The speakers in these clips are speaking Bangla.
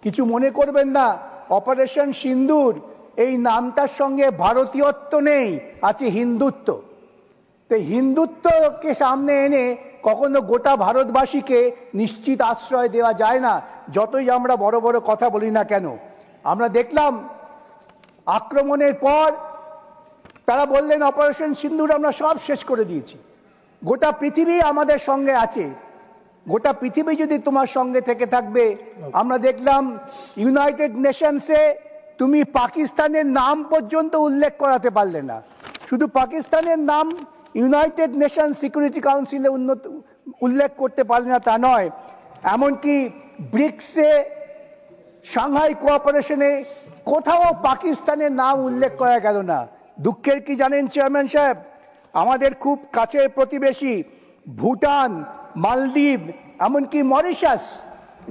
কিছু মনে করবেন না, অপারেশন সিন্দুর এই নামটার সঙ্গে ভারতীয়ত্ব নেই, আছে হিন্দুত্ব। তো হিন্দুত্বকে সামনে এনে কখনো গোটা ভারতবাসীকে নিশ্চিত আশ্রয় দেওয়া যায় না, যতই আমরা বড় বড় কথা বলি না কেন। আমরা দেখলাম আক্রমণের পর তারা বললেন অপারেশন সিন্দুর আমরা সব শেষ করে দিয়েছি, গোটা পৃথিবী আমাদের সঙ্গে আছে। গোটা পৃথিবী যদি তোমার সঙ্গে থেকে থাকবে, আমরা দেখলাম ইউনাইটেড নেশনসে তুমি পাকিস্তানের নাম পর্যন্ত উল্লেখ করাতে পারলে না। শুধু পাকিস্তানের নাম ইউনাইটেড নেশন সিকিউরিটি কাউন্সিলে উল্লেখ করতে পারলে না তা নয়, এমনকি ব্রিক্সে, সাংহাই কোঅপারেশনে কোথাও পাকিস্তানের নাম উল্লেখ করা গেল না। দুঃখের কি জানেন চেয়ারম্যান সাহেব, আমাদের খুব কাছের প্রতিবেশী ভুটান, মালদ্বীপ, এমনকি মরিশাস,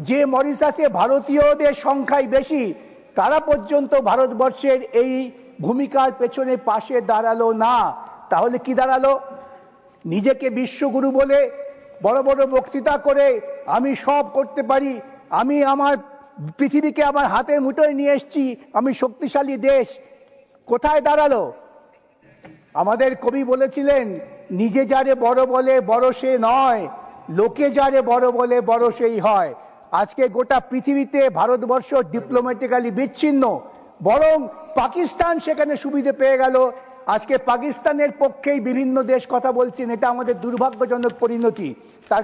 যে মরিশাসে ভারতীয়দের সংখ্যাই বেশি, তারা পর্যন্ত ভারতবর্ষের এই ভূমিকার পেছনে পাশে দাঁড়ালো না। তাহলে কি দাঁড়ালো? নিজেকে বিশ্বগুরু বলে বড় বড় বক্তৃতা করে আমি সব করতে পারি, আমি আমার পৃথিবীকে আমার হাতের মুঠোয় নিয়ে এসেছি, আমি শক্তিশালী দেশ। কোথায় দাঁড়ালো? আমাদের কবি বলেছিলেন, নিজে যারে বড় বলে বড় সে নয়, লোকে যারে বড় বলে বড় সেই হয়। আজকে গোটা পৃথিবীতে ভারতবর্ষ ডিপ্লোম্যাটিক্যালি বিচ্ছিন্ন, বরং পাকিস্তান সেখানে সুবিধে পেয়ে গেল। আজকে পাকিস্তানের পক্ষেই বিভিন্ন দেশ কথা বলছেন, এটা আমাদের দুর্ভাগ্যজনক পরিণতি।